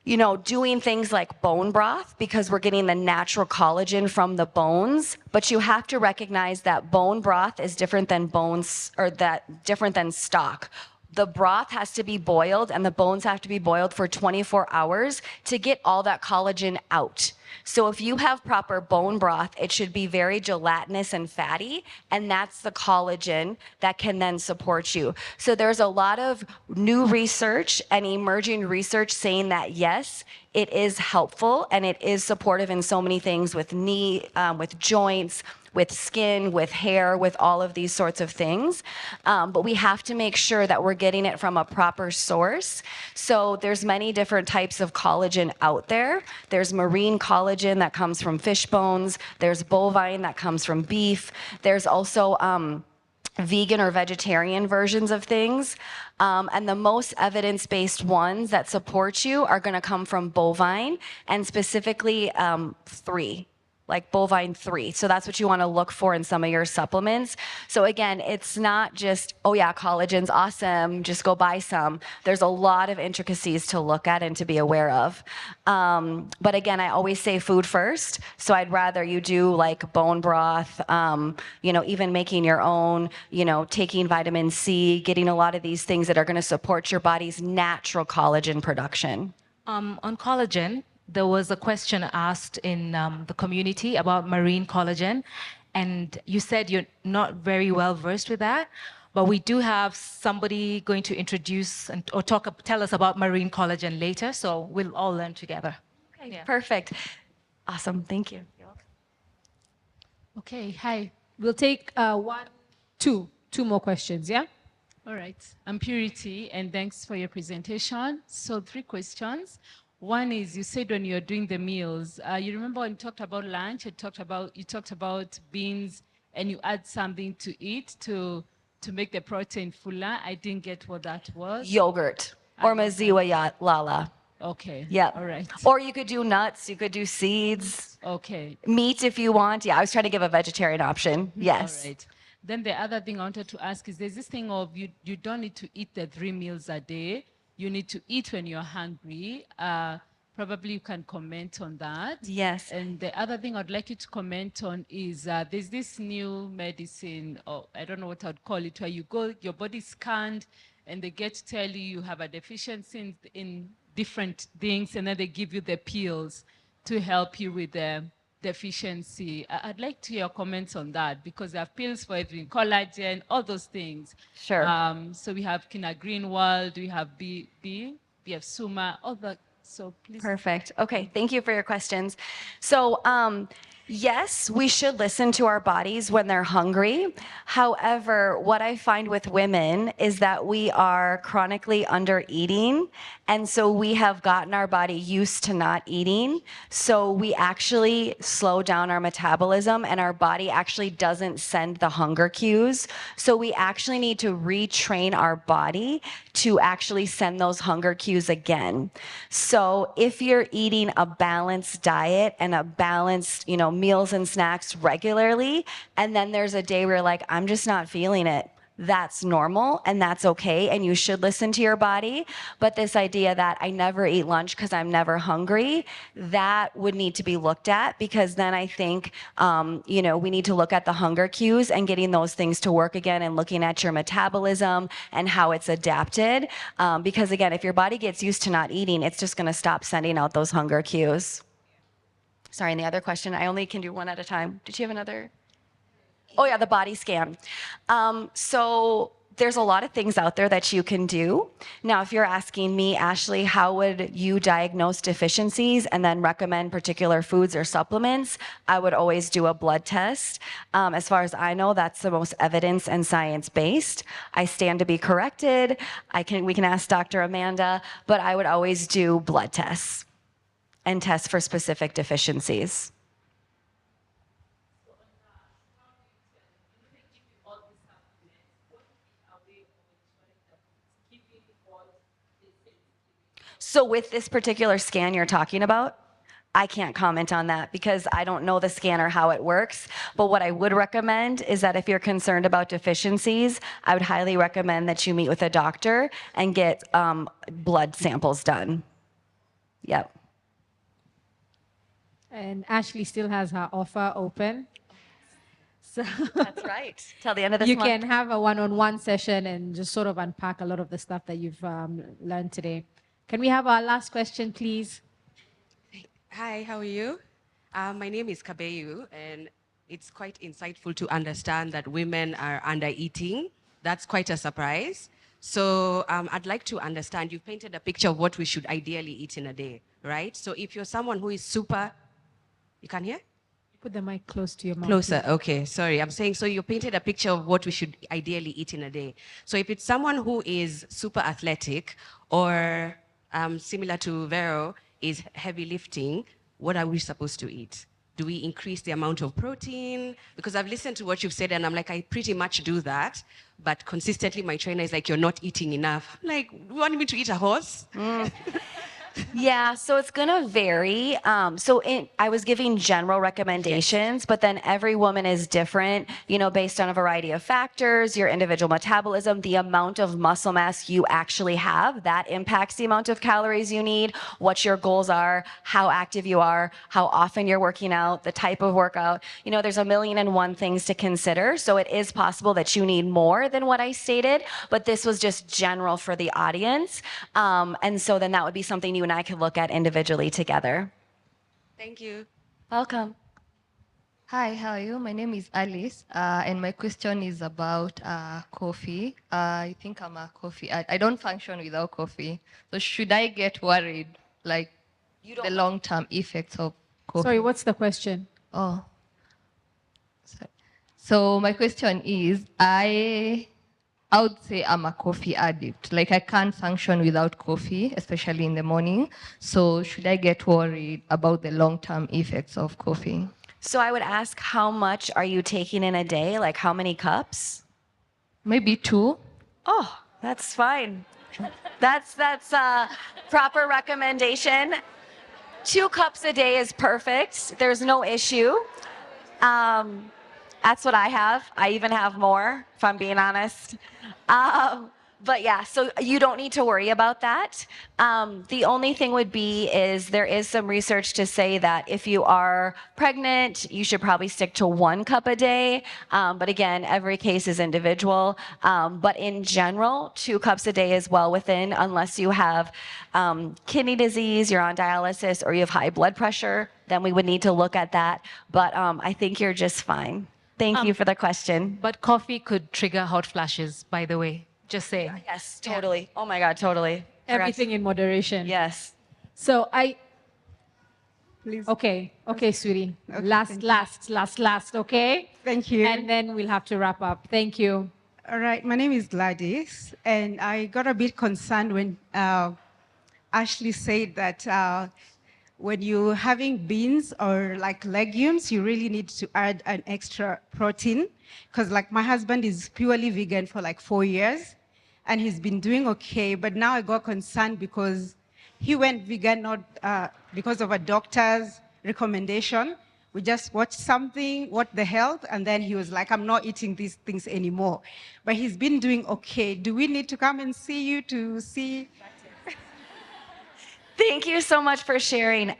you know, doing things like bone broth, because we're getting the natural collagen from the bones, but you have to recognize that bone broth is different than bones, or that different than stock. The broth has to be boiled and the bones have to be boiled for 24 hours to get all that collagen out. So if you have proper bone broth, it should be very gelatinous and fatty, and that's the collagen that can then support you. So there's a lot of new research and emerging research saying that yes, it is helpful and it is supportive in so many things with with joints, with skin, with hair, with all of these sorts of things. But we have to make sure that we're getting it from a proper source. So there's many different types of collagen out there. There's marine collagen that comes from fish bones. There's bovine that comes from beef. There's also vegan or vegetarian versions of things. And the most evidence-based ones that support you are gonna come from bovine, and specifically 3. Like bovine 3. So that's what you want to look for in some of your supplements. So again, it's not just, oh yeah, collagen's awesome, just go buy some. There's a lot of intricacies to look at and to be aware of. But again, I always say food first. So I'd rather you do like bone broth, you know, even making your own, you know, taking vitamin C, getting a lot of these things that are going to support your body's natural collagen production. On collagen, there was a question asked in the community about marine collagen, and you said you're not very well versed with that, but we do have somebody going to introduce or tell us about marine collagen later, so we'll all learn together. Okay, yeah. Perfect. Awesome, thank you. Okay, hi. We'll take two more questions, yeah? All right, I'm Purity, and thanks for your presentation. So 3 questions. One is, you said when you're doing the meals, you remember when you talked about lunch, you talked about beans, and you add something to eat to make the protein fuller. I didn't get what that was. Yogurt or maziwa lala. Okay. Yeah. All right. Or you could do nuts, you could do seeds. Okay. Meat if you want. Yeah, I was trying to give a vegetarian option. Yes. All right. Then the other thing I wanted to ask is, there's this thing of you don't need to eat the 3 meals a day. You need to eat when you're hungry. Probably you can comment on that. Yes. And the other thing I'd like you to comment on is there's this new medicine, or I don't know what I'd call it, where you go, your body's scanned, and they get to tell you have a deficiency in different things, and then they give you the pills to help you with the deficiency. I'd like to hear your comments on that, because there are pills for everything, collagen, all those things. Sure. So we have Kina Greenwald, we have we have Suma, all that. So please. Perfect. Okay, thank you for your questions. So yes, we should listen to our bodies when they're hungry. However, what I find with women is that we are chronically under eating. And so we have gotten our body used to not eating. So we actually slow down our metabolism, and our body actually doesn't send the hunger cues. So we actually need to retrain our body to actually send those hunger cues again. So if you're eating a balanced diet and a balanced, you know, meals and snacks regularly, and then there's a day where you're like, I'm just not feeling it, that's normal and that's okay, and you should listen to your body. But this idea that I never eat lunch because I'm never hungry, that would need to be looked at, because then I think, you know, we need to look at the hunger cues and getting those things to work again, and looking at your metabolism and how it's adapted. Because again, if your body gets used to not eating, it's just going to stop sending out those hunger cues. Sorry, and the other question, I only can do one at a time. Did you have another? Oh yeah, the body scan. So there's a lot of things out there that you can do. Now, if you're asking me, Ashley, how would you diagnose deficiencies and then recommend particular foods or supplements, I would always do a blood test. As far as I know, that's the most evidence and science-based. I stand to be corrected. We can ask Dr. Amanda, but I would always do blood tests and test for specific deficiencies. So with this particular scan you're talking about, I can't comment on that because I don't know the scan or how it works. But what I would recommend is that if you're concerned about deficiencies, I would highly recommend that you meet with a doctor and get blood samples done. Yep. And Ashley still has her offer open. So That's right. Till the end of this you month. can have a one-on-one session and just sort of unpack a lot of the stuff that you've learned today. Can we have our last question, please? Hi, how are you? My name is Kabeyu, and it's quite insightful to understand that women are under-eating. That's quite a surprise. So I'd like to understand, you've painted a picture of what we should ideally eat in a day, right? So if you're someone who is super, you can hear? Put the mic close to your mouth. Closer, please. okay, sorry. I'm saying, so you painted a picture of what we should ideally eat in a day. So if it's someone who is super athletic or similar to Vero, is heavy lifting, what are we supposed to eat? Do we increase the amount of protein? Because I've listened to what you've said and I'm like, I pretty much do that. But consistently my trainer is like, you're not eating enough. I'm like, you want me to eat a horse? Yeah, so it's gonna vary. I was giving general recommendations, but then every woman is different, you know, based on a variety of factors, your individual metabolism, the amount of muscle mass you actually have, that impacts the amount of calories you need, what your goals are, how active you are, how often you're working out, the type of workout. You know, there's 1,000,001 things to consider. So it is possible that you need more than what I stated, but this was just general for the audience. And so then that would be something you and I could look at individually together. Thank you. Welcome. Hi, how are you? My name is Alice, and my question is about coffee. I think I'm a coffee. I don't function without coffee. So should I get worried, like the long-term effects of coffee? Sorry, what's the question? Oh. So my question is, I would say I'm a coffee addict. Like I can't function without coffee, especially in the morning. So should I get worried about the long-term effects of coffee? So I would ask, how much are you taking in a day? Like how many cups? Maybe 2. Oh, that's fine. That's a proper recommendation. 2 cups a day is perfect. There's no issue. That's what I have. I even have more, if I'm being honest. But yeah, so you don't need to worry about that. The only thing would be is there is some research to say that if you are pregnant, you should probably stick to 1 cup a day. But again, every case is individual. But in general, 2 cups a day is well within, unless you have kidney disease, you're on dialysis, or you have high blood pressure, then we would need to look at that. But I think you're just fine. Thank you for the question. But coffee could trigger hot flashes, by the way. Just saying. Yes, totally. Yeah. Oh my God, totally. Everything in moderation. Yes. So Please. Okay, sweetie. Okay, Last, okay? Thank you. And then we'll have to wrap up. Thank you. All right, my name is Gladys, and I got a bit concerned when Ashley said that when you're having beans or like legumes, you really need to add an extra protein. Because like my husband is purely vegan for like 4 years, and he's been doing okay. But now I got concerned because he went vegan not because of a doctor's recommendation. We just watched something, what the health, and then he was like, I'm not eating these things anymore. But he's been doing okay. Do we need to come and see you to see? Thank you so much for sharing.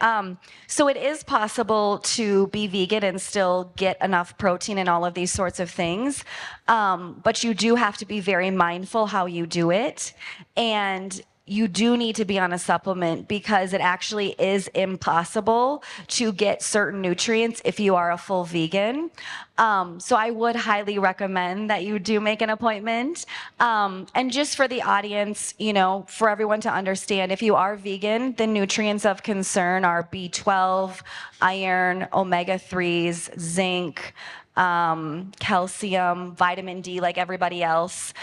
So it is possible to be vegan and still get enough protein and all of these sorts of things. But you do have to be very mindful how you do it. And you do need to be on a supplement because it actually is impossible to get certain nutrients if you are a full vegan. So I would highly recommend that you do make an appointment. And just for the audience, you know, for everyone to understand, if you are vegan, the nutrients of concern are B12, iron, omega-3s, zinc, calcium, vitamin D, like everybody else.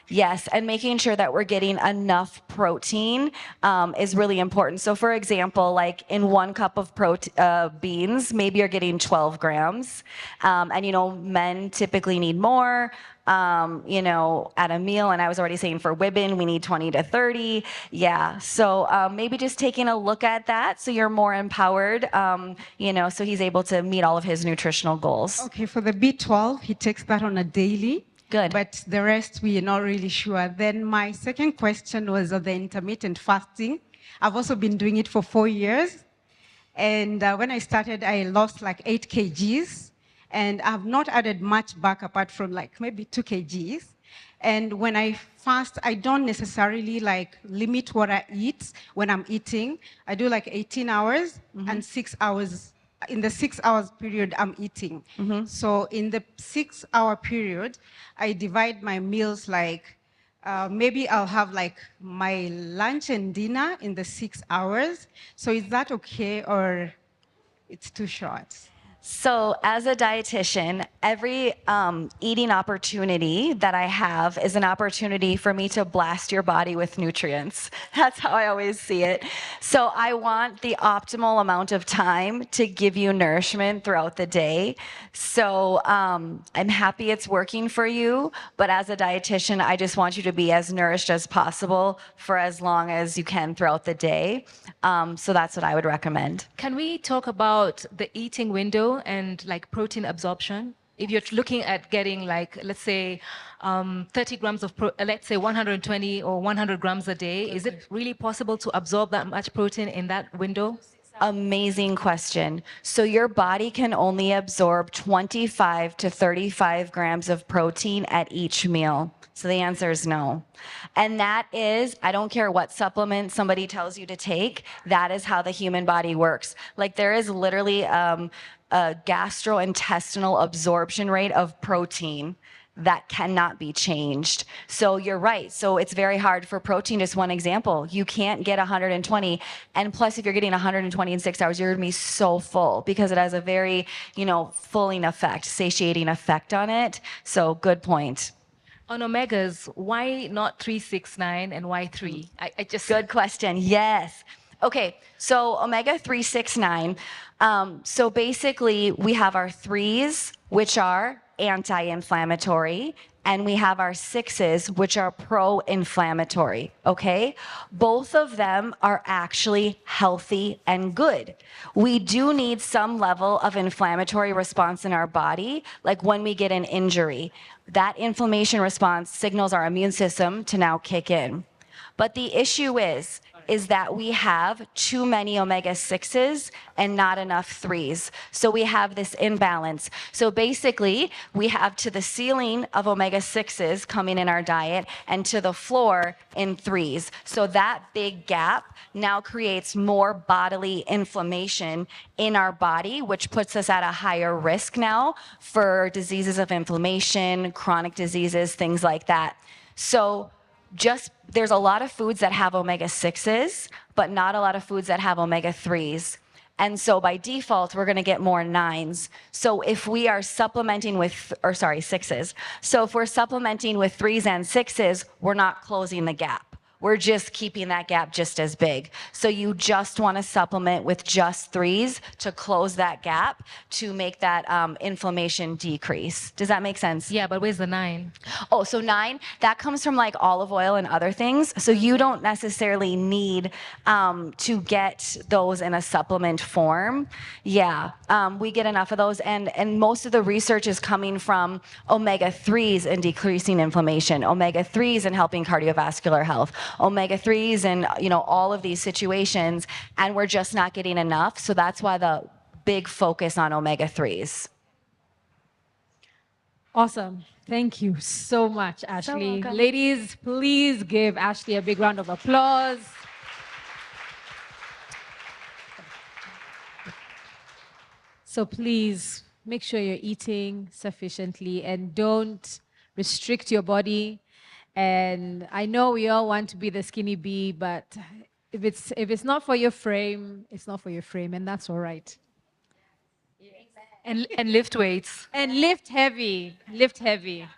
Yes, and making sure that we're getting enough protein is really important. So for example, like in 1 cup of beans, maybe you're getting 12 grams. And you know, men typically need more. you know, at a meal. And I was already saying for women, we need 20 to 30. Yeah. So maybe just taking a look at that so you're more empowered, you know, so he's able to meet all of his nutritional goals. Okay, for the B12, he takes that on a daily. Good. But the rest, we are not really sure. Then my second question was on the intermittent fasting. I've also been doing it for 4 years. And when I started, I lost like 8 kgs. And I've not added much back apart from like maybe 2 kgs. And when I fast, I don't necessarily like limit what I eat when I'm eating. I do like 18 hours and 6 hours. In the 6 hours period, I'm eating. So in the 6 hour period, I divide my meals like, maybe I'll have like my lunch and dinner in the 6 hours. So is that okay or it's too short? So as a dietitian, every eating opportunity that I have is an opportunity for me to blast your body with nutrients. That's how I always see it. So I want the optimal amount of time to give you nourishment throughout the day. So I'm happy it's working for you, but as a dietitian, I just want you to be as nourished as possible for as long as you can throughout the day. So that's what I would recommend. Can we talk about the eating window and like protein absorption? If you're looking at getting like, let's say, 30 grams of, let's say 120 or 100 grams a day, is it really possible to absorb that much protein in that window? Amazing question. So your body can only absorb 25 to 35 grams of protein at each meal. So the answer is no. And that is, I don't care what supplement somebody tells you to take, that is how the human body works. Like there is literally a gastrointestinal absorption rate of protein that cannot be changed. So you're right. So it's very hard for protein. Just one example, you can't get 120. And plus, if you're getting 120 in 6 hours, you're gonna be so full because it has a very, you know, fulling effect, satiating effect on it. So good point. On omegas, why not 369 and why 3? I just... Good question. Yes. Okay, so omega 369. So basically, we have our 3s, which are anti-inflammatory, and we have our 6s, which are pro-inflammatory, okay? Both of them are actually healthy and good. We do need some level of inflammatory response in our body, like when we get an injury. That inflammation response signals our immune system to now kick in. But the issue is that we have too many omega-6s and not enough 3s. So we have this imbalance. So basically, we have to the ceiling of omega-6s coming in our diet and to the floor in 3s. So that big gap now creates more bodily inflammation in our body, which puts us at a higher risk now for diseases of inflammation, chronic diseases, things like that. So there's a lot of foods that have omega-6s, but not a lot of foods that have omega-3s. And so by default, we're gonna get more 9s. So if we are supplementing with, 6s. So if we're supplementing with 3s and 6s, we're not closing the gap. We're just keeping that gap just as big. So you just want to supplement with just 3s to close that gap to make that inflammation decrease. Does that make sense? Yeah, but where's the 9? Oh, so 9, that comes from like olive oil and other things. So you don't necessarily need to get those in a supplement form. Yeah, we get enough of those. And most of the research is coming from omega-3s and decreasing inflammation, omega-3s and helping cardiovascular health, omega-3s and, you know, all of these situations, and we're just not getting enough. So that's why the big focus on omega-3s. Awesome. Thank you so much, Ashley. Ladies, please give Ashley a big round of applause. So please make sure you're eating sufficiently and don't restrict your body. And I know we all want to be the skinny bee, but if it's not for your frame, it's not for your frame, and that's all right. And lift weights. And lift heavy. Lift heavy.